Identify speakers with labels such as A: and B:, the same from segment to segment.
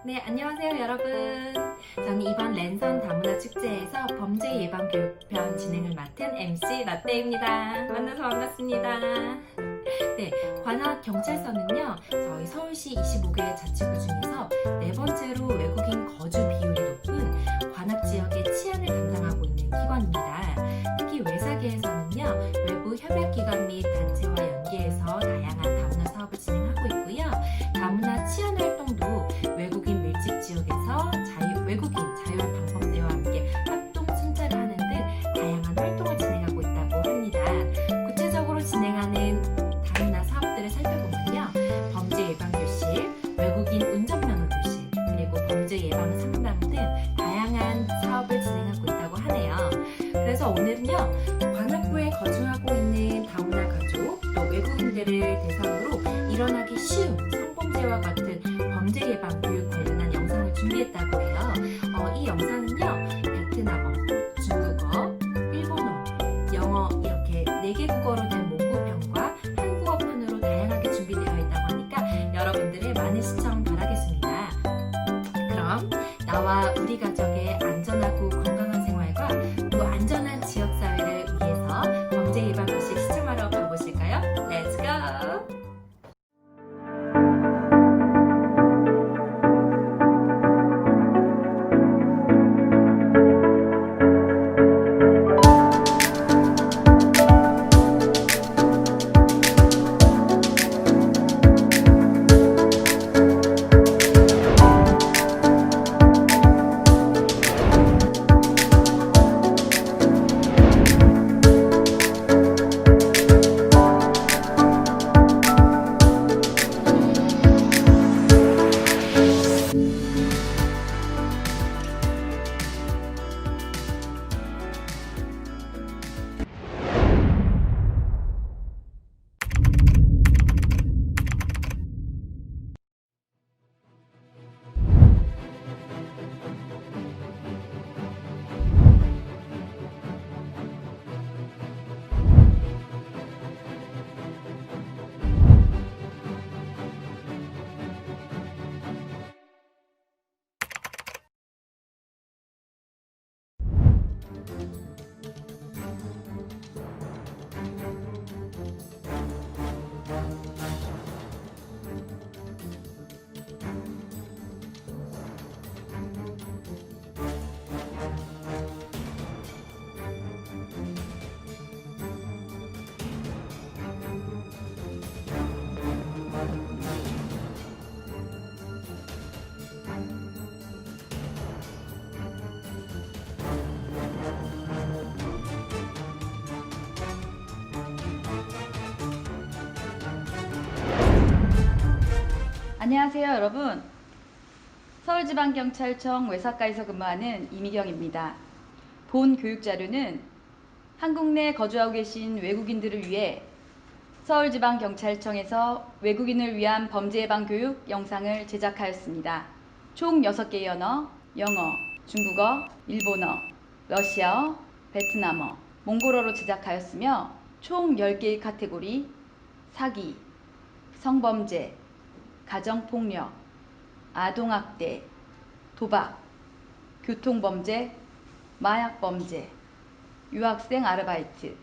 A: 네, 안녕하세요 여러분. 저는 이번 랜선 다문화 축제에서 범죄 예방 교육편 진행을 맡은 MC 라떼입니다. 만나서 반갑습니다. 네, 관악 경찰서는요, 저희 서울시 25개 자치구 중에서 네 번째로 외국인 거주 비율이 높은 관악 지역의 치안을 담당하고 있는 기관입니다. 특히 외사계에서는요, 외부 협약기관 및 단체와 연계해서 다양한 다문화 사업을 진행하고 있고요. 다문화 치안 활동도 외국인 밀집 지역에서 외국인 자율방법대와 함께 합동 순찰을 하는 등 다양한 활동을 진행하고 있다고 합니다. 구체적으로 진행하는 다문화 사업들을 살펴보면요, 범죄 예방 교실, 외국인 운전면허 교실, 그리고 범죄 예방 상담 등 다양한 사업을 진행하고 있다고 하네요. 그래서 오늘은요, 관악구에 거주하고 있는 다문화 가족, 또 외국인들을 대상으로 일어나기 쉬운 성범죄와 같은 범죄 예방 교육 관련한 영상을 준비했다고 해요. 이 영상은요, 베트남어, 중국어, 일본어, 영어 이렇게 4개 국어로 된 몽고편과 한국어편으로 다양하게 준비되어 있다고 하니까 여러분들의 많은 시청 바라겠습니다. 그럼 나와 우리 가족의 안전하고 건강한 생활과 또 안전한 지역사회를 위해서 범죄 예방 교실 시청하러 가보실까요? Let's go!
B: 안녕하세요 여러분. 서울지방경찰청 외사과에서 근무하는 이미경입니다. 본 교육자료는 한국 내 거주하고 계신 외국인들을 위해 서울지방경찰청에서 외국인을 위한 범죄예방교육 영상을 제작하였습니다. 총 6개의 언어, 영어, 중국어, 일본어, 러시아어, 베트남어, 몽골어로 제작하였으며 총 10개의 카테고리, 사기, 성범죄, 가정폭력, 아동학대, 도박, 교통범죄, 마약범죄, 유학생 아르바이트,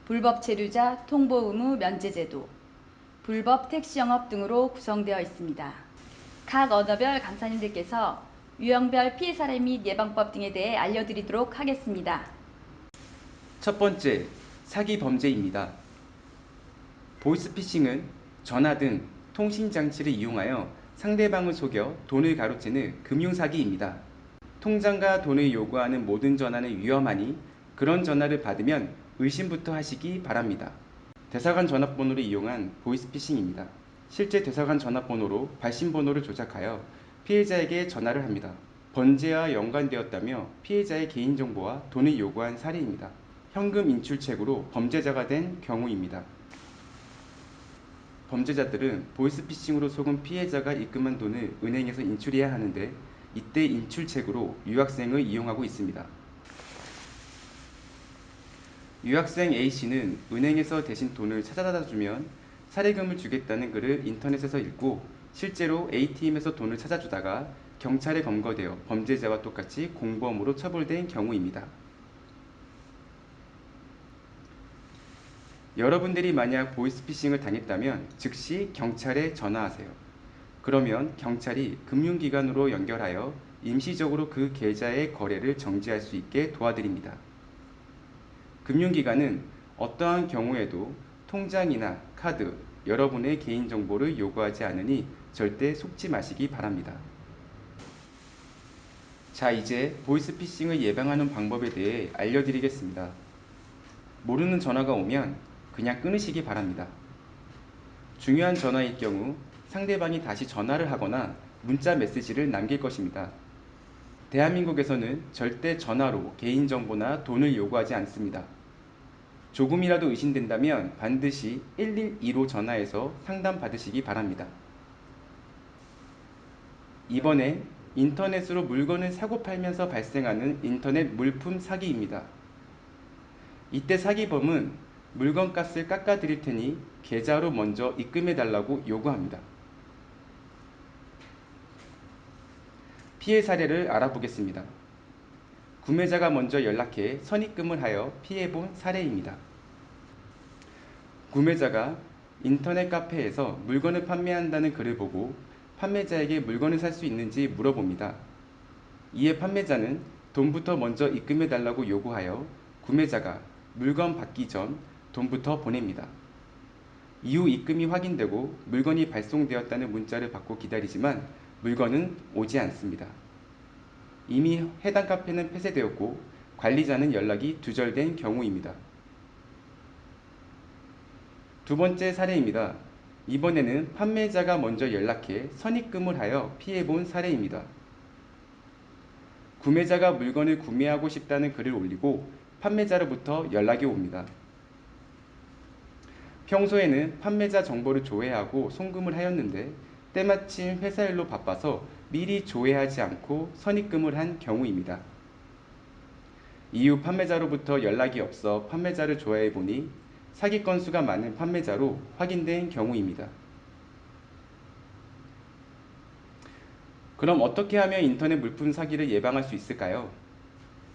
B: 불법 체류자 통보 의무 면제제도, 불법 택시 영업 등으로 구성되어 있습니다. 각 언어별 강사님들께서 유형별 피해 사례 및 예방법 등에 대해 알려드리도록 하겠습니다.
C: 첫 번째, 사기 범죄입니다. 보이스피싱은 전화 등 통신장치를 이용하여 상대방을 속여 돈을 가로채는 금융사기입니다. 통장과 돈을 요구하는 모든 전화는 위험하니 그런 전화를 받으면 의심부터 하시기 바랍니다. 대사관 전화번호를 이용한 보이스피싱입니다. 실제 대사관 전화번호로 발신번호를 조작하여 피해자에게 전화를 합니다. 범죄와 연관되었다며 피해자의 개인정보와 돈을 요구한 사례입니다. 현금 인출책으로 범죄자가 된 경우입니다. 범죄자들은 보이스피싱으로 속은 피해자가 입금한 돈을 은행에서 인출해야 하는데 이때 인출책으로 유학생을 이용하고 있습니다. 유학생 A씨는 은행에서 대신 돈을 찾아다 주면 사례금을 주겠다는 글을 인터넷에서 읽고 실제로 ATM에서 돈을 찾아주다가 경찰에 검거되어 범죄자와 똑같이 공범으로 처벌된 경우입니다. 여러분들이 만약 보이스피싱을 당했다면 즉시 경찰에 전화하세요. 그러면 경찰이 금융기관으로 연결하여 임시적으로 그 계좌의 거래를 정지할 수 있게 도와드립니다. 금융기관은 어떠한 경우에도 통장이나 카드, 여러분의 개인정보를 요구하지 않으니 절대 속지 마시기 바랍니다. 자, 이제 보이스피싱을 예방하는 방법에 대해 알려드리겠습니다. 모르는 전화가 오면 그냥 끊으시기 바랍니다. 중요한 전화일 경우 상대방이 다시 전화를 하거나 문자 메시지를 남길 것입니다. 대한민국에서는 절대 전화로 개인정보나 돈을 요구하지 않습니다. 조금이라도 의심된다면 반드시 112로 전화해서 상담받으시기 바랍니다. 이번엔 인터넷으로 물건을 사고 팔면서 발생하는 인터넷 물품 사기입니다. 이때 사기범은 물건값을 깎아드릴 테니 계좌로 먼저 입금해 달라고 요구합니다. 피해 사례를 알아보겠습니다. 구매자가 먼저 연락해 선입금을 하여 피해본 사례입니다. 구매자가 인터넷 카페에서 물건을 판매한다는 글을 보고 판매자에게 물건을 살 수 있는지 물어봅니다. 이에 판매자는 돈부터 먼저 입금해 달라고 요구하여 구매자가 물건 받기 전 돈부터 보냅니다. 이후 입금이 확인되고 물건이 발송되었다는 문자를 받고 기다리지만 물건은 오지 않습니다. 이미 해당 카페는 폐쇄되었고 관리자는 연락이 두절된 경우입니다. 두 번째 사례입니다. 이번에는 판매자가 먼저 연락해 선입금을 하여 피해본 사례입니다. 구매자가 물건을 구매하고 싶다는 글을 올리고 판매자로부터 연락이 옵니다. 평소에는 판매자 정보를 조회하고 송금을 하였는데 때마침 회사 일로 바빠서 미리 조회하지 않고 선입금을 한 경우입니다. 이후 판매자로부터 연락이 없어 판매자를 조회해 보니 사기 건수가 많은 판매자로 확인된 경우입니다. 그럼 어떻게 하면 인터넷 물품 사기를 예방할 수 있을까요?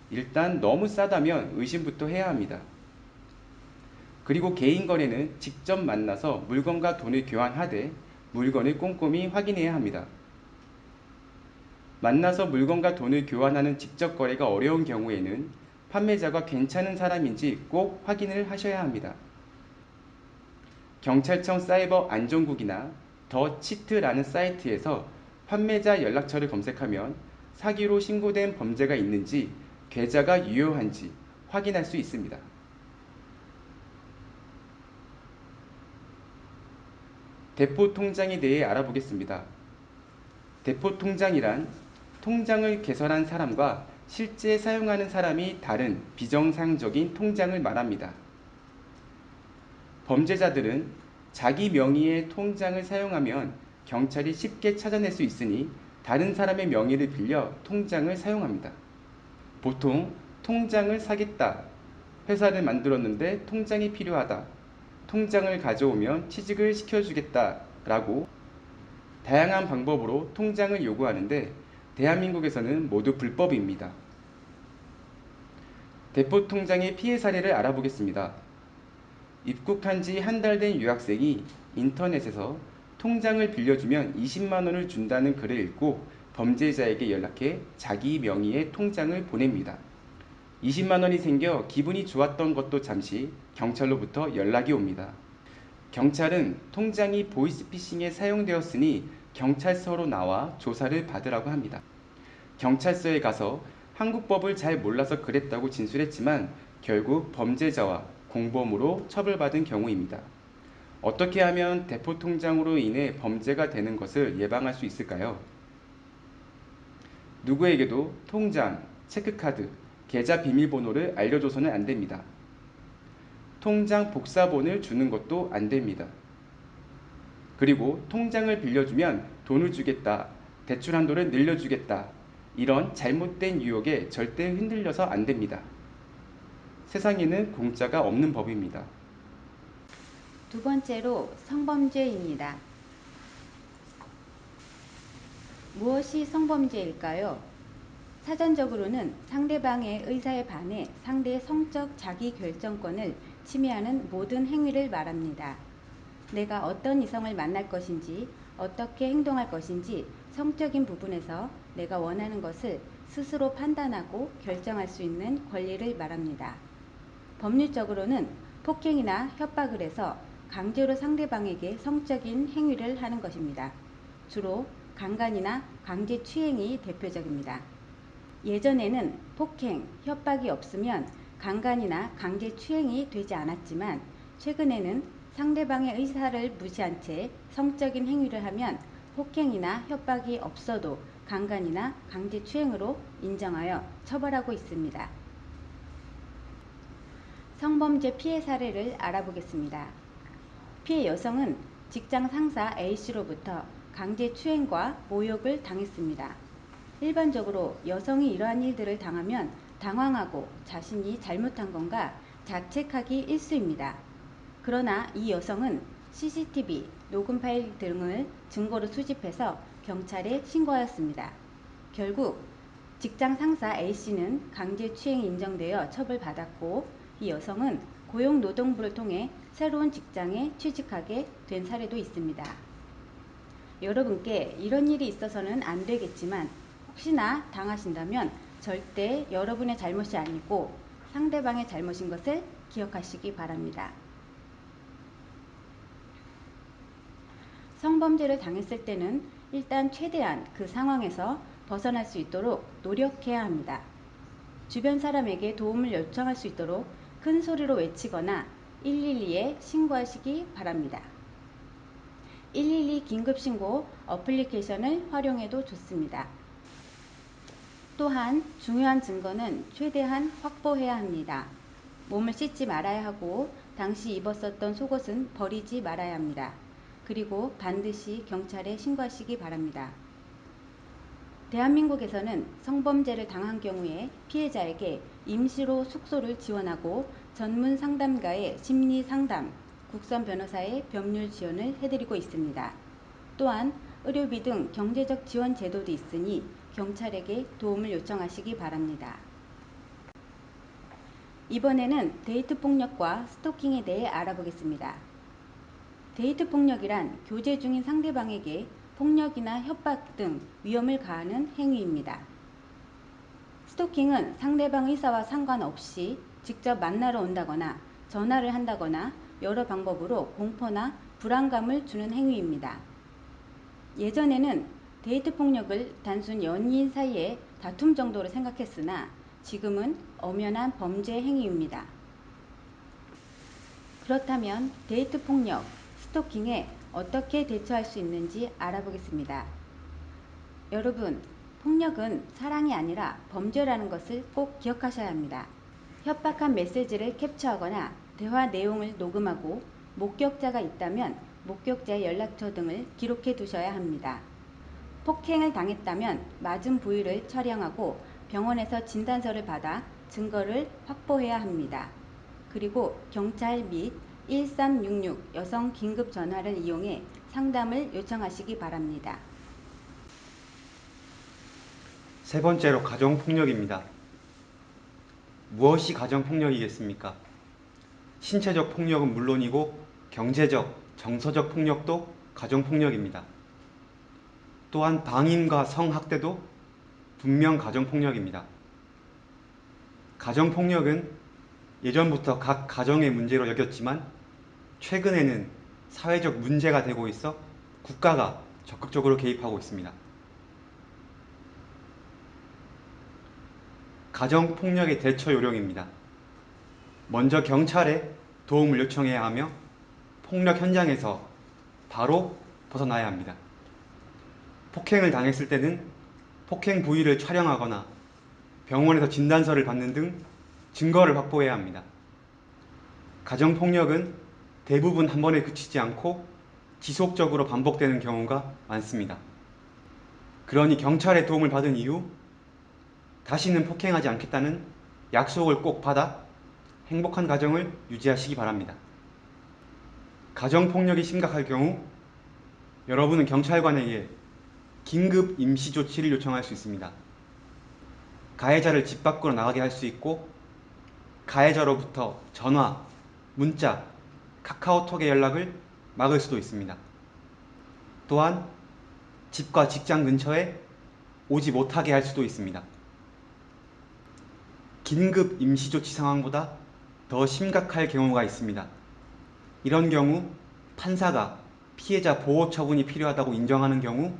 C: 일단 너무 싸다면 의심부터 해야 합니다. 그리고 개인 거래는 직접 만나서 물건과 돈을 교환하되 물건을 꼼꼼히 확인해야 합니다. 만나서 물건과 돈을 교환하는 직접 거래가 어려운 경우에는 판매자가 괜찮은 사람인지 꼭 확인을 하셔야 합니다. 경찰청 사이버 안전국이나 더 치트라는 사이트에서 판매자 연락처를 검색하면 사기로 신고된 범죄가 있는지 계좌가 유효한지 확인할 수 있습니다. 대포 통장에 대해 알아보겠습니다. 대포 통장이란 통장을 개설한 사람과 실제 사용하는 사람이 다른 비정상적인 통장을 말합니다. 범죄자들은 자기 명의의 통장을 사용하면 경찰이 쉽게 찾아낼 수 있으니 다른 사람의 명의를 빌려 통장을 사용합니다. 보통 통장을 사겠다, 회사를 만들었는데 통장이 필요하다, 통장을 가져오면 취직을 시켜주겠다 라고 다양한 방법으로 통장을 요구하는데 대한민국에서는 모두 불법입니다. 대포 통장의 피해 사례를 알아보겠습니다. 입국한 지 한 달 된 유학생이 인터넷에서 통장을 빌려주면 20만원을 준다는 글을 읽고 범죄자에게 연락해 자기 명의의 통장을 보냅니다. 20만원이 생겨 기분이 좋았던 것도 잠시 경찰로부터 연락이 옵니다. 경찰은 통장이 보이스피싱에 사용되었으니 경찰서로 나와 조사를 받으라고 합니다. 경찰서에 가서 한국법을 잘 몰라서 그랬다고 진술했지만 결국 범죄자와 공범으로 처벌받은 경우입니다. 어떻게 하면 대포 통장으로 인해 범죄가 되는 것을 예방할 수 있을까요? 누구에게도 통장, 체크카드, 계좌 비밀번호를 알려줘서는 안 됩니다. 통장 복사본을 주는 것도 안 됩니다. 그리고 통장을 빌려주면 돈을 주겠다, 대출 한도를 늘려주겠다, 이런 잘못된 유혹에 절대 흔들려서 안 됩니다. 세상에는 공짜가 없는 법입니다.
D: 두 번째로 성범죄입니다.
B: 무엇이 성범죄일까요? 사전적으로는 상대방의 의사에 반해 상대의 성적 자기결정권을 침해하는 모든 행위를 말합니다. 내가 어떤 이성을 만날 것인지, 어떻게 행동할 것인지 성적인 부분에서 내가 원하는 것을 스스로 판단하고 결정할 수 있는 권리를 말합니다. 법률적으로는 폭행이나 협박을 해서 강제로 상대방에게 성적인 행위를 하는 것입니다. 주로 강간이나 강제추행이 대표적입니다. 예전에는 폭행, 협박이 없으면 강간이나 강제추행이 되지 않았지만 최근에는 상대방의 의사를 무시한 채 성적인 행위를 하면 폭행이나 협박이 없어도 강간이나 강제추행으로 인정하여 처벌하고 있습니다. 성범죄 피해 사례를 알아보겠습니다. 피해 여성은 직장 상사 A씨로부터 강제추행과 모욕을 당했습니다. 일반적으로 여성이 이러한 일들을 당하면 당황하고 자신이 잘못한 건가 자책하기 일쑤입니다. 그러나 이 여성은 CCTV, 녹음 파일 등을 증거로 수집해서 경찰에 신고하였습니다. 결국 직장 상사 A씨는 강제추행이 인정되어 처벌받았고 이 여성은 고용노동부를 통해 새로운 직장에 취직하게 된 사례도 있습니다. 여러분께 이런 일이 있어서는 안 되겠지만 혹시나 당하신다면 절대 여러분의 잘못이 아니고 상대방의 잘못인 것을 기억하시기 바랍니다. 성범죄를 당했을 때는 일단 최대한 그 상황에서 벗어날 수 있도록 노력해야 합니다. 주변 사람에게 도움을 요청할 수 있도록 큰 소리로 외치거나 112에 신고하시기 바랍니다. 112 긴급신고 어플리케이션을 활용해도 좋습니다. 또한 중요한 증거는 최대한 확보해야 합니다. 몸을 씻지 말아야 하고 당시 입었었던 속옷은 버리지 말아야 합니다. 그리고 반드시 경찰에 신고하시기 바랍니다. 대한민국에서는 성범죄를 당한 경우에 피해자에게 임시로 숙소를 지원하고 전문 상담가의 심리 상담, 국선 변호사의 법률 지원을 해드리고 있습니다. 또한 의료비 등 경제적 지원 제도도 있으니 경찰에게 도움을 요청하시기 바랍니다. 이번에는 데이트 폭력과 스토킹에 대해 알아보겠습니다. 데이트 폭력이란 교제 중인 상대방에게 폭력이나 협박 등 위험을 가하는 행위입니다. 스토킹은 상대방 의사와 상관없이 직접 만나러 온다거나 전화를 한다거나 여러 방법으로 공포나 불안감을 주는 행위입니다. 예전에는 데이트 폭력을 단순 연인 사이의 다툼 정도로 생각했으나 지금은 엄연한 범죄 행위입니다. 그렇다면 데이트 폭력, 스토킹에 어떻게 대처할 수 있는지 알아보겠습니다. 여러분, 폭력은 사랑이 아니라 범죄라는 것을 꼭 기억하셔야 합니다. 협박한 메시지를 캡처하거나 대화 내용을 녹음하고 목격자가 있다면 목격자의 연락처 등을 기록해 두셔야 합니다. 폭행을 당했다면 맞은 부위를 촬영하고 병원에서 진단서를 받아 증거를 확보해야 합니다. 그리고 경찰 및 1366 여성 긴급 전화를 이용해 상담을 요청하시기 바랍니다.
D: 세 번째로 가정폭력입니다. 무엇이 가정폭력이겠습니까? 신체적 폭력은 물론이고 경제적, 정서적 폭력도 가정폭력입니다. 또한 방임과 성학대도 분명 가정폭력입니다. 가정폭력은 예전부터 각 가정의 문제로 여겼지만 최근에는 사회적 문제가 되고 있어 국가가 적극적으로 개입하고 있습니다. 가정폭력의 대처 요령입니다. 먼저 경찰에 도움을 요청해야 하며 폭력 현장에서 바로 벗어나야 합니다. 폭행을 당했을 때는 폭행 부위를 촬영하거나 병원에서 진단서를 받는 등 증거를 확보해야 합니다. 가정폭력은 대부분 한 번에 그치지 않고 지속적으로 반복되는 경우가 많습니다. 그러니 경찰의 도움을 받은 이후 다시는 폭행하지 않겠다는 약속을 꼭 받아 행복한 가정을 유지하시기 바랍니다. 가정폭력이 심각할 경우 여러분은 경찰관에게 긴급 임시 조치를 요청할 수 있습니다. 가해자를 집 밖으로 나가게 할 수 있고 가해자로부터 전화, 문자, 카카오톡의 연락을 막을 수도 있습니다. 또한 집과 직장 근처에 오지 못하게 할 수도 있습니다. 긴급 임시조치 상황보다 더 심각할 경우가 있습니다. 이런 경우 판사가 피해자 보호 처분이 필요하다고 인정하는 경우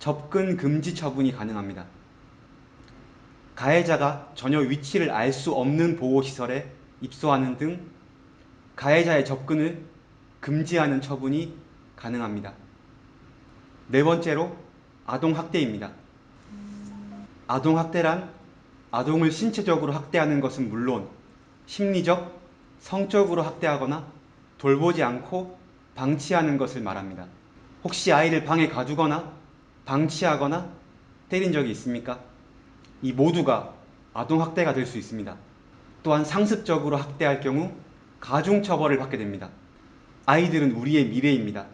D: 접근 금지 처분이 가능합니다. 가해자가 전혀 위치를 알 수 없는 보호시설에 입소하는 등 가해자의 접근을 금지하는 처분이 가능합니다. 네 번째로 아동학대입니다. 아동학대란 아동을 신체적으로 학대하는 것은 물론 심리적, 성적으로 학대하거나 돌보지 않고 방치하는 것을 말합니다. 혹시 아이를 방에 가두거나 방치하거나 때린 적이 있습니까? 이 모두가 아동학대가 될 수 있습니다. 또한 상습적으로 학대할 경우 가중처벌을 받게 됩니다. 아이들은 우리의 미래입니다.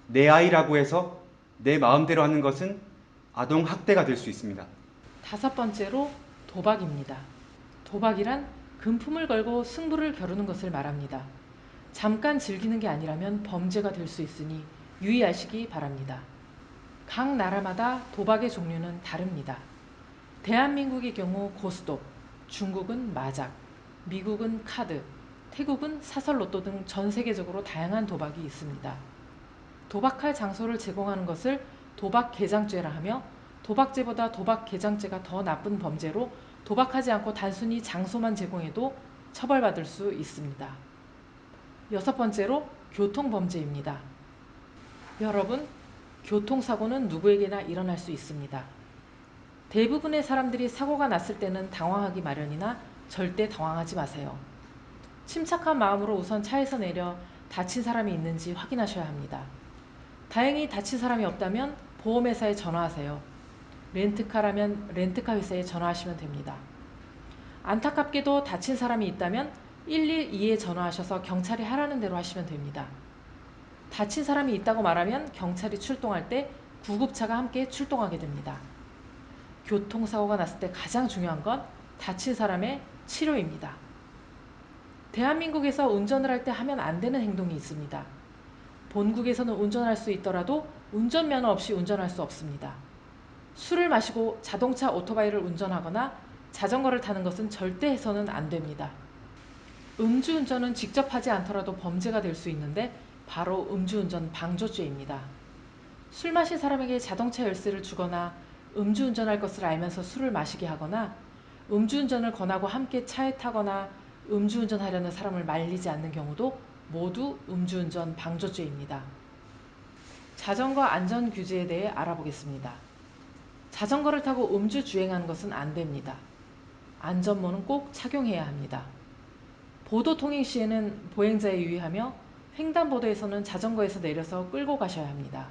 D: 내 아이라고 해서 내 마음대로 하는 것은 아동학대가 될 수 있습니다.
E: 다섯 번째로 도박입니다. 도박이란 금품을 걸고 승부를 겨루는 것을 말합니다. 잠깐 즐기는 게 아니라면 범죄가 될 수 있으니 유의하시기 바랍니다. 각 나라마다 도박의 종류는 다릅니다. 대한민국의 경우 고스톱, 중국은 마작, 미국은 카드, 태국은 사설로또 등 전 세계적으로 다양한 도박이 있습니다. 도박할 장소를 제공하는 것을 도박개장죄라 하며 도박죄보다 도박개장죄가 더 나쁜 범죄로 도박하지 않고 단순히 장소만 제공해도 처벌받을 수 있습니다. 여섯 번째로 교통범죄입니다. 여러분, 교통사고는 누구에게나 일어날 수 있습니다. 대부분의 사람들이 사고가 났을 때는 당황하기 마련이나 절대 당황하지 마세요. 침착한 마음으로 우선 차에서 내려 다친 사람이 있는지 확인하셔야 합니다. 다행히 다친 사람이 없다면 보험회사에 전화하세요. 렌트카라면 렌트카 회사에 전화하시면 됩니다. 안타깝게도 다친 사람이 있다면 112에 전화하셔서 경찰이 하라는 대로 하시면 됩니다. 다친 사람이 있다고 말하면 경찰이 출동할 때 구급차가 함께 출동하게 됩니다. 교통사고가 났을 때 가장 중요한 건 다친 사람의 치료입니다. 대한민국에서 운전을 할 때 하면 안 되는 행동이 있습니다. 본국에서는 운전할 수 있더라도 운전면허 없이 운전할 수 없습니다. 술을 마시고 자동차 오토바이를 운전하거나 자전거를 타는 것은 절대 해서는 안 됩니다. 음주운전은 직접 하지 않더라도 범죄가 될 수 있는데 바로 음주운전 방조죄입니다. 술 마신 사람에게 자동차 열쇠를 주거나 음주운전할 것을 알면서 술을 마시게 하거나 음주운전을 권하고 함께 차에 타거나 음주운전하려는 사람을 말리지 않는 경우도 모두 음주운전 방조죄입니다. 자전거 안전규제에 대해 알아보겠습니다. 자전거를 타고 음주 주행하는 것은 안 됩니다. 안전모는 꼭 착용해야 합니다. 보도 통행 시에는 보행자에 유의하며 횡단보도에서는 자전거에서 내려서 끌고 가셔야 합니다.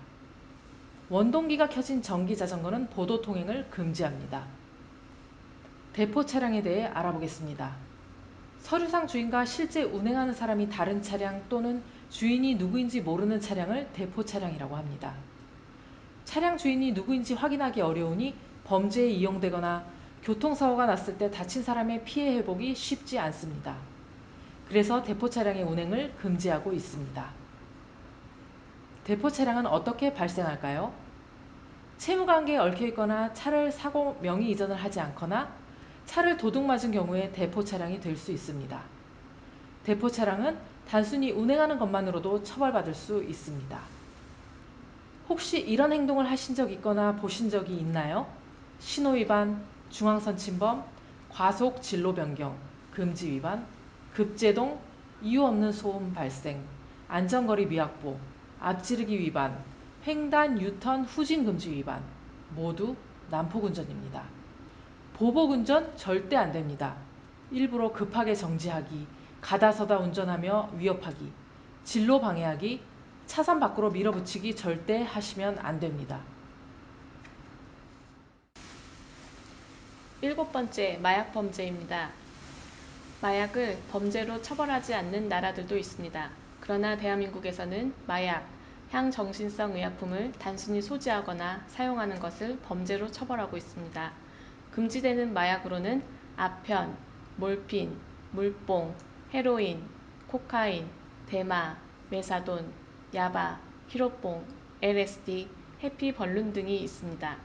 E: 원동기가 켜진 전기자전거는 보도 통행을 금지합니다. 대포 차량에 대해 알아보겠습니다. 서류상 주인과 실제 운행하는 사람이 다른 차량 또는 주인이 누구인지 모르는 차량을 대포 차량이라고 합니다. 차량 주인이 누구인지 확인하기 어려우니 범죄에 이용되거나 교통사고가 났을 때 다친 사람의 피해 회복이 쉽지 않습니다. 그래서 대포 차량의 운행을 금지하고 있습니다. 대포 차량은 어떻게 발생할까요? 채무관계에 얽혀있거나 차를 사고 명의 이전을 하지 않거나 차를 도둑 맞은 경우에 대포 차량이 될 수 있습니다. 대포 차량은 단순히 운행하는 것만으로도 처벌받을 수 있습니다. 혹시 이런 행동을 하신 적 있거나 보신 적이 있나요? 신호위반, 중앙선 침범, 과속 진로 변경, 금지 위반, 급제동, 이유 없는 소음 발생, 안전거리 미확보, 앞지르기 위반, 횡단 유턴 후진 금지 위반, 모두 난폭운전입니다. 보복운전 절대 안 됩니다. 일부러 급하게 정지하기, 가다서다 운전하며 위협하기, 진로 방해하기, 차선 밖으로 밀어붙이기 절대 하시면 안 됩니다.
F: 일곱 번째, 마약 범죄입니다. 마약을 범죄로 처벌하지 않는 나라들도 있습니다. 그러나 대한민국에서는 마약, 향정신성 의약품을 단순히 소지하거나 사용하는 것을 범죄로 처벌하고 있습니다. 금지되는 마약으로는 아편, 몰핀, 물뽕, 헤로인, 코카인, 대마, 메사돈, 야바, 히로뽕, LSD, 해피벌룬 등이 있습니다.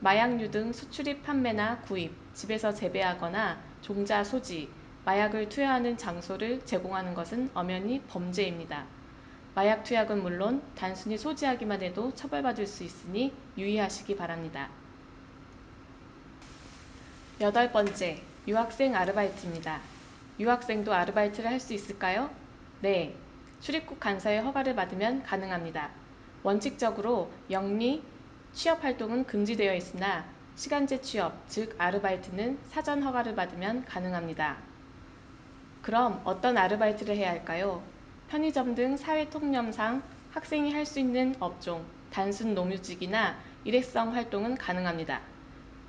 F: 마약류 등 수출입 판매나 구입, 집에서 재배하거나 종자 소지, 마약을 투여하는 장소를 제공하는 것은 엄연히 범죄입니다. 마약 투약은 물론 단순히 소지하기만 해도 처벌받을 수 있으니 유의하시기 바랍니다. 8번째, 유학생 아르바이트입니다. 유학생도 아르바이트를 할 수 있을까요? 네, 출입국 간사의 허가를 받으면 가능합니다. 원칙적으로 영리, 취업활동은 금지되어 있으나 시간제 취업, 즉 아르바이트는 사전 허가를 받으면 가능합니다. 그럼 어떤 아르바이트를 해야 할까요? 편의점 등 사회통념상 학생이 할 수 있는 업종, 단순 노무직이나 일회성 활동은 가능합니다.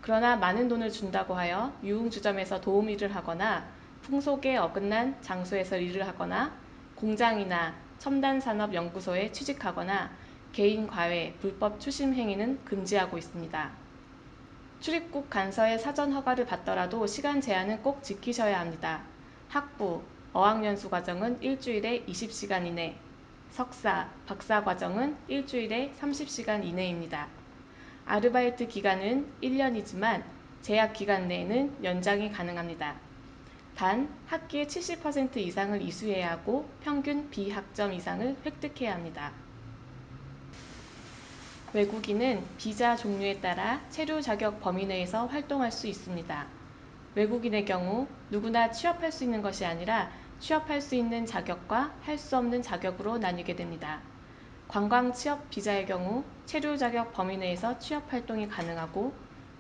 F: 그러나 많은 돈을 준다고 하여 유흥주점에서 도움 일을 하거나 풍속에 어긋난 장소에서 일을 하거나 공장이나 첨단산업연구소에 취직하거나 개인 과외, 불법 추심 행위는 금지하고 있습니다. 출입국 간서의 사전 허가를 받더라도 시간 제한은 꼭 지키셔야 합니다. 학부, 어학연수 과정은 일주일에 20시간 이내, 석사, 박사 과정은 일주일에 30시간 이내입니다. 아르바이트 기간은 1년이지만 제약 기간 내에는 연장이 가능합니다. 단 학기의 70% 이상을 이수해야 하고 평균 B학점 이상을 획득해야 합니다. 외국인은 비자 종류에 따라 체류 자격 범위 내에서 활동할 수 있습니다. 외국인의 경우 누구나 취업할 수 있는 것이 아니라 취업할 수 있는 자격과 할 수 없는 자격으로 나뉘게 됩니다. 관광 취업 비자의 경우 체류 자격 범위 내에서 취업 활동이 가능하고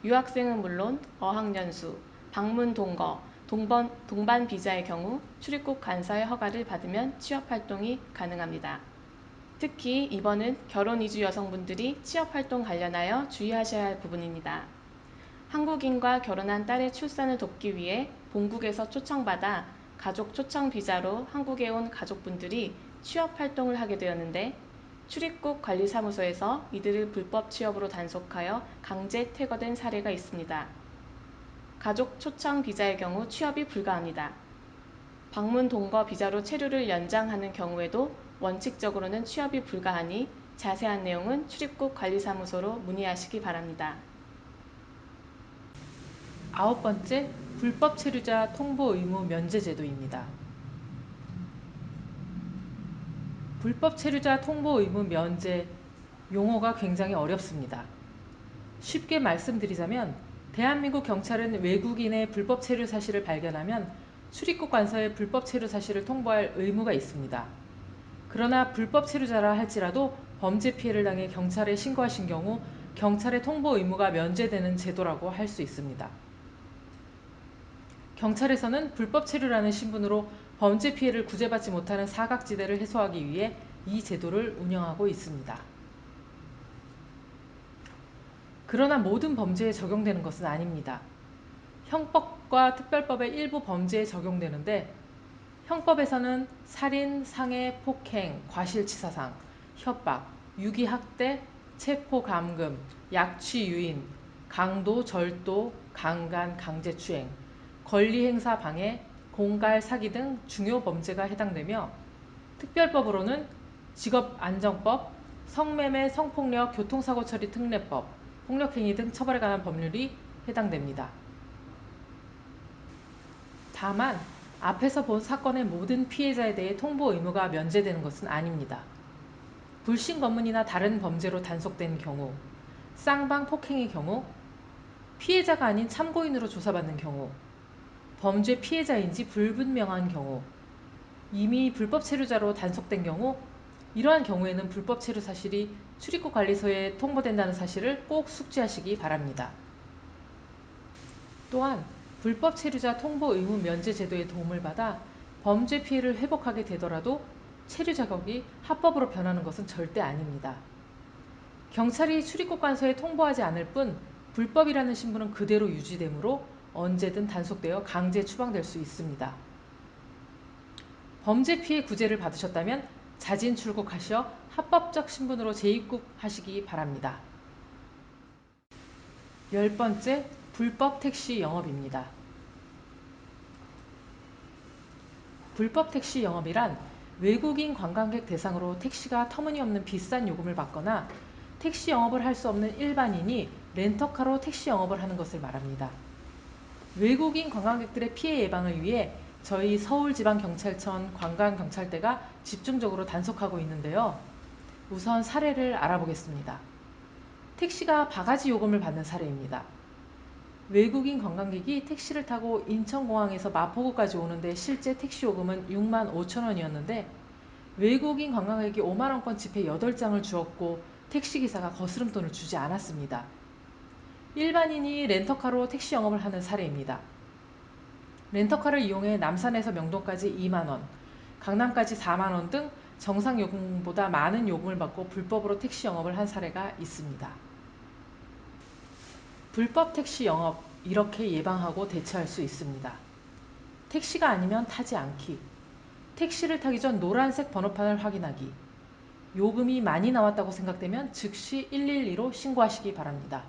F: 유학생은 물론 어학연수, 방문 동거, 동반 비자의 경우 출입국 간사의 허가를 받으면 취업 활동이 가능합니다. 특히 이번은 결혼 이주 여성분들이 취업 활동 관련하여 주의하셔야 할 부분입니다. 한국인과 결혼한 딸의 출산을 돕기 위해 본국에서 초청받아 가족 초청 비자로 한국에 온 가족분들이 취업 활동을 하게 되었는데 출입국 관리사무소에서 이들을 불법 취업으로 단속하여 강제 퇴거된 사례가 있습니다. 가족 초청 비자의 경우 취업이 불가합니다. 방문 동거 비자로 체류를 연장하는 경우에도 원칙적으로는 취업이 불가하니 자세한 내용은 출입국 관리사무소로 문의하시기 바랍니다.
E: 9번째, 불법 체류자 통보 의무 면제 제도입니다. 불법 체류자 통보 의무 면제 용어가 굉장히 어렵습니다. 쉽게 말씀드리자면 대한민국 경찰은 외국인의 불법 체류 사실을 발견하면 출입국 관서에 불법 체류 사실을 통보할 의무가 있습니다. 그러나 불법 체류자라 할지라도 범죄 피해를 당해 경찰에 신고하신 경우 경찰의 통보 의무가 면제되는 제도라고 할 수 있습니다. 경찰에서는 불법 체류라는 신분으로 범죄 피해를 구제받지 못하는 사각지대를 해소하기 위해 이 제도를 운영하고 있습니다. 그러나 모든 범죄에 적용되는 것은 아닙니다. 형법과 특별법의 일부 범죄에 적용되는데 형법에서는 살인, 상해, 폭행, 과실치사상, 협박, 유기학대, 체포감금, 약취유인, 강도, 절도, 강간, 강제추행, 권리행사 방해, 공갈, 사기 등 중요 범죄가 해당되며 특별법으로는 직업안정법, 성매매, 성폭력, 교통사고처리 특례법, 폭력행위 등 처벌에 관한 법률이 해당됩니다. 다만 앞에서 본 사건의 모든 피해자에 대해 통보 의무가 면제되는 것은 아닙니다. 불신 검문이나 다른 범죄로 단속된 경우, 쌍방 폭행의 경우, 피해자가 아닌 참고인으로 조사받는 경우, 범죄 피해자인지 불분명한 경우, 이미 불법 체류자로 단속된 경우, 이러한 경우에는 불법 체류 사실이 출입국 관리소에 통보된다는 사실을 꼭 숙지하시기 바랍니다. 또한 불법 체류자 통보 의무 면제 제도의 도움을 받아 범죄 피해를 회복하게 되더라도 체류 자격이 합법으로 변하는 것은 절대 아닙니다. 경찰이 출입국 관서에 통보하지 않을 뿐 불법이라는 신분은 그대로 유지되므로 언제든 단속되어 강제 추방될 수 있습니다. 범죄 피해 구제를 받으셨다면 자진 출국하셔 합법적 신분으로 재입국하시기 바랍니다. 10번째, 불법 택시 영업입니다. 불법 택시 영업이란 외국인 관광객 대상으로 택시가 터무니없는 비싼 요금을 받거나 택시 영업을 할 수 없는 일반인이 렌터카로 택시 영업을 하는 것을 말합니다. 외국인 관광객들의 피해 예방을 위해 저희 서울지방경찰청 관광경찰대가 집중적으로 단속하고 있는데요. 우선 사례를 알아보겠습니다. 택시가 바가지 요금을 받는 사례입니다. 외국인 관광객이 택시를 타고 인천공항에서 마포구까지 오는데 실제 택시 요금은 65,000원이었는데 외국인 관광객이 5만원권 지폐 8장을 주었고 택시기사가 거스름돈을 주지 않았습니다. 일반인이 렌터카로 택시 영업을 하는 사례입니다. 렌터카를 이용해 남산에서 명동까지 2만원, 강남까지 4만원 등 정상 요금보다 많은 요금을 받고 불법으로 택시 영업을 한 사례가 있습니다. 불법 택시 영업, 이렇게 예방하고 대처할 수 있습니다. 택시가 아니면 타지 않기, 택시를 타기 전 노란색 번호판을 확인하기, 요금이 많이 나왔다고 생각되면 즉시 112로 신고하시기 바랍니다.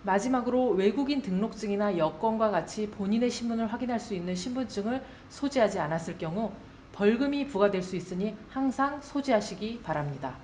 E: 마지막으로 외국인 등록증이나 여권과 같이 본인의 신분을 확인할 수 있는 신분증을 소지하지 않았을 경우 벌금이 부과될 수 있으니 항상 소지하시기 바랍니다.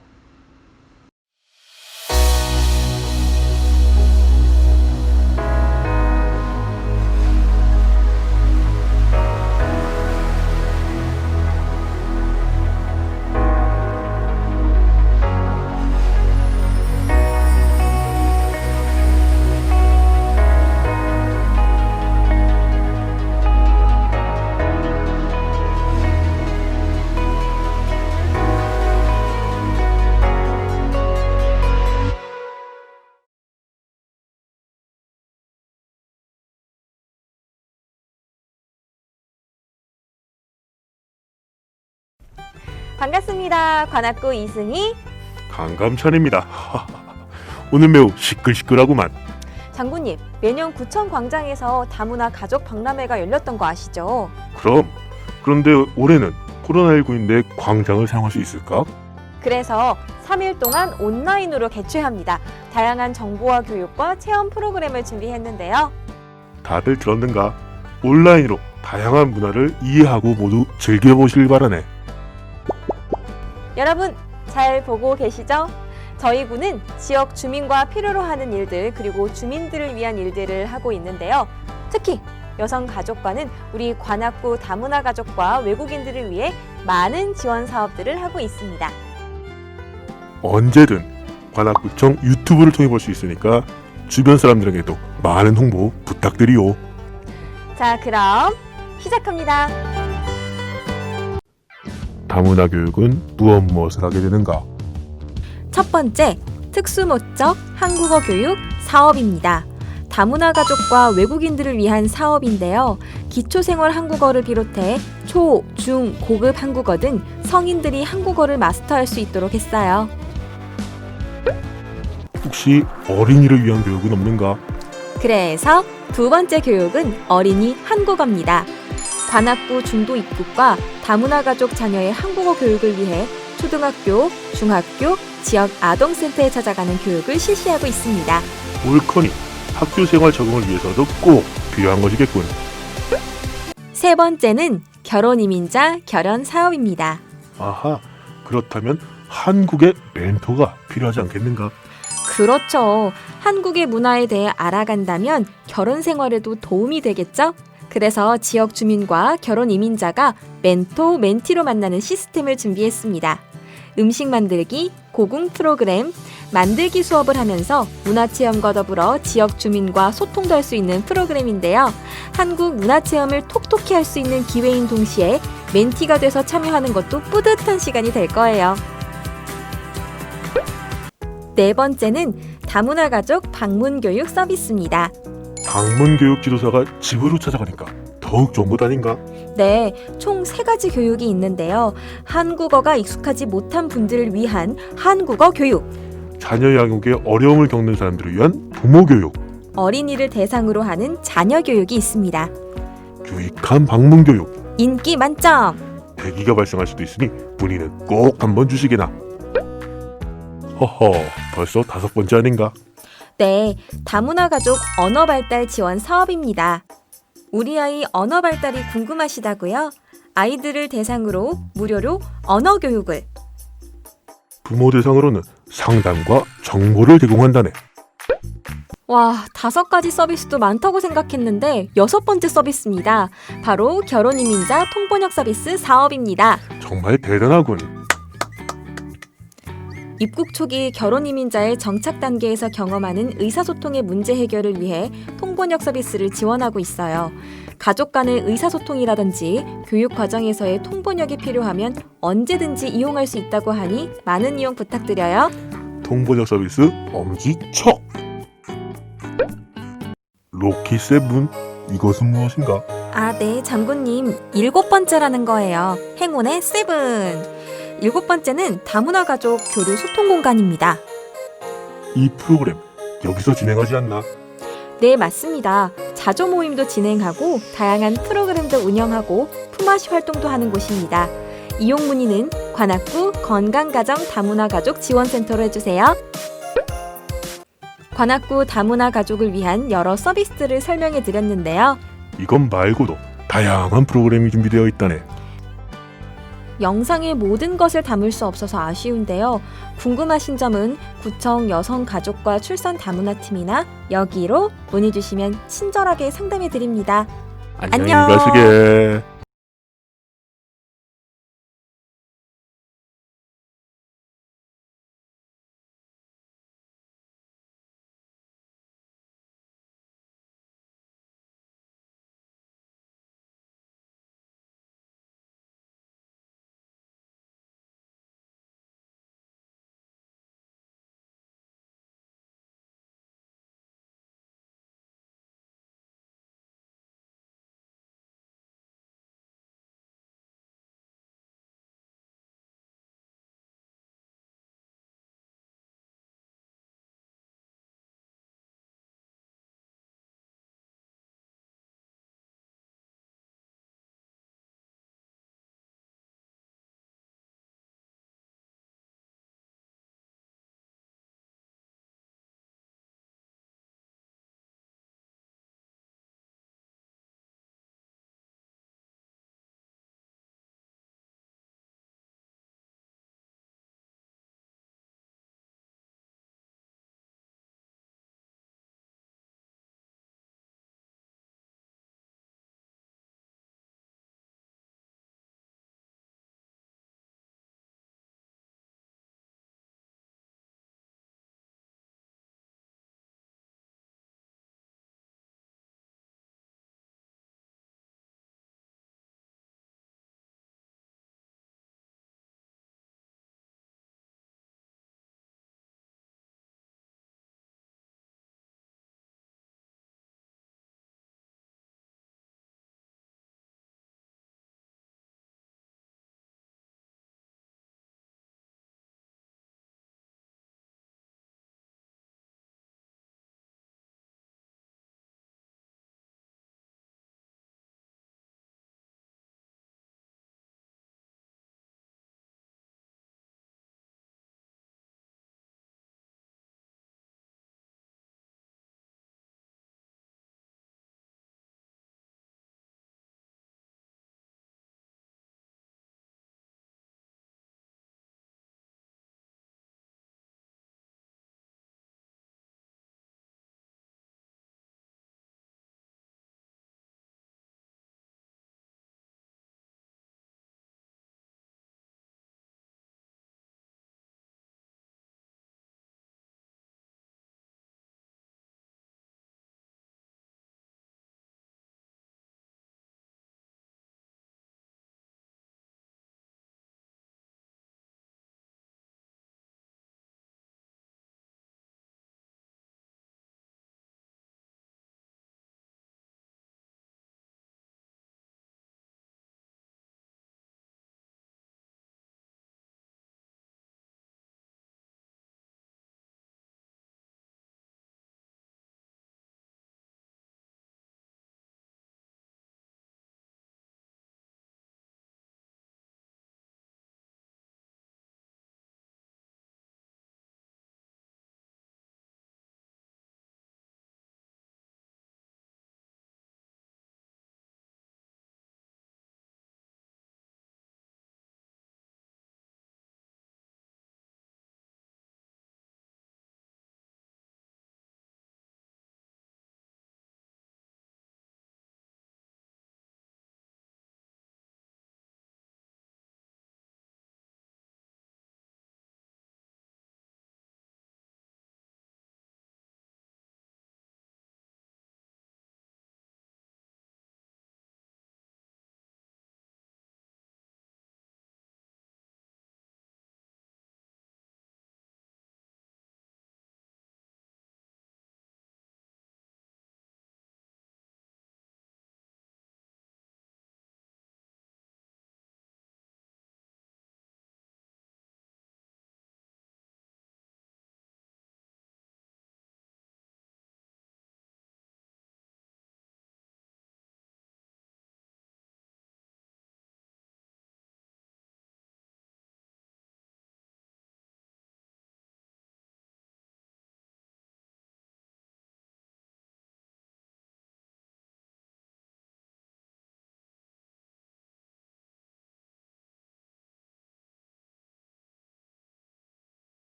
G: 반갑습니다. 관악구 이승희
H: 강감찬입니다. 오늘 매우 시끌시끌하구만.
G: 장군님, 매년 구청 광장에서 다문화 가족 박람회가 열렸던 거 아시죠?
H: 그런데 올해는 코로나19인데 광장을 사용할 수 있을까?
G: 그래서 3일 동안 온라인으로 개최합니다. 다양한 정보와 교육과 체험 프로그램을 준비했는데요.
H: 다들 들었는가? 온라인으로 다양한 문화를 이해하고 모두 즐겨보길 바라네.
G: 여러분, 잘 보고 계시죠? 저희 군은 지역 주민과 필요로 하는 일들 그리고 주민들을 위한 일들을 하고 있는데요. 특히 여성 가족과는 우리 관악구 다문화 가족과 외국인들을 위해 많은 지원 사업들을 하고 있습니다.
H: 언제든 관악구청 유튜브를 통해 볼 수 있으니까 주변 사람들에게도 많은 홍보 부탁드리요.
G: 자, 그럼 시작합니다.
H: 다문화 교육은 무엇을 하게 되는가?
G: 첫 번째, 특수모적 한국어 교육 사업입니다. 다문화 가족과 외국인들을 위한 사업인데요. 기초생활 한국어를 비롯해 초, 중, 고급 한국어 등 성인들이 한국어를 마스터할 수 있도록 했어요.
H: 혹시 어린이를 위한 교육은 없는가?
G: 그래서 두 번째 교육은 어린이 한국어입니다. 관악구 중도 입국과 다문화 가족 자녀의 한국어 교육을 위해 초등학교, 중학교, 지역 아동센터에 찾아가는 교육을 실시하고 있습니다.
H: 옳거니 학교 생활 적응을 위해서도 꼭 필요한 것이겠군.
G: 세 번째는 결혼 이민자 결연 사업입니다.
H: 아하, 그렇다면 한국의 멘토가 필요하지 않겠는가?
G: 그렇죠. 한국의 문화에 대해 알아간다면 결혼 생활에도 도움이 되겠죠? 그래서 지역 주민과 결혼 이민자가 멘토, 멘티로 만나는 시스템을 준비했습니다. 음식 만들기, 고궁 프로그램, 만들기 수업을 하면서 문화체험과 더불어 지역 주민과 소통도 할 수 있는 프로그램인데요. 한국 문화체험을 톡톡히 할 수 있는 기회인 동시에 멘티가 돼서 참여하는 것도 뿌듯한 시간이 될 거예요. 네 번째는 다문화 가족 방문 교육 서비스입니다.
H: 방문 교육 지도사가 집으로 찾아가니까 더욱 좋은 것 아닌가?
G: 네, 총 3가지 교육이 있는데요. 한국어가 익숙하지 못한 분들을 위한 한국어 교육,
H: 자녀 양육에 어려움을 겪는 사람들을 위한 부모 교육,
G: 어린이를 대상으로 하는 자녀 교육이 있습니다.
H: 유익한 방문 교육,
G: 인기 만점!
H: 대기가 발생할 수도 있으니 문의는 꼭 한번 주시게나. 허허, 벌써 5번째 아닌가?
G: 네, 다문화 가족 언어 발달 지원 사업입니다. 우리 아이 언어 발달이 궁금하시다고요? 아이들을 대상으로 무료로 언어 교육을.
H: 부모 대상으로는 상담과 정보를 제공한다네.
G: 와, 5가지 서비스도 많다고 생각했는데 6번째 서비스입니다. 바로 결혼이민자 통번역 서비스 사업입니다.
H: 정말 대단하군.
G: 입국 초기 결혼이민자의 정착 단계에서 경험하는 의사소통의 문제 해결을 위해 통번역 서비스를 지원하고 있어요. 가족 간의 의사소통이라든지 교육 과정에서의 통번역이 필요하면 언제든지 이용할 수 있다고 하니 많은 이용 부탁드려요.
H: 통번역 서비스 엄지척. 로키 세븐, 이것은 무엇인가?
G: 아, 네, 장군님. 7번째라는 거예요. 행운의 7. 7번째는 다문화 가족 교류 소통 공간입니다.
H: 이 프로그램 여기서 진행하지 않나?
G: 네, 맞습니다. 자조 모임도 진행하고 다양한 프로그램도 운영하고 품앗이 활동도 하는 곳입니다. 이용 문의는 관악구 건강가정 다문화 가족 지원센터로 해주세요. 관악구 다문화 가족을 위한 여러 서비스들을 설명해 드렸는데요.
H: 이건 말고도 다양한 프로그램이 준비되어 있다네.
G: 영상의 모든 것을 담을 수 없어서 아쉬운데요. 궁금하신 점은 구청 여성가족과 출산 다문화팀이나 여기로 문의 주시면 친절하게 상담해 드립니다.
H: 안녕히
G: 안녕.
H: 가시게.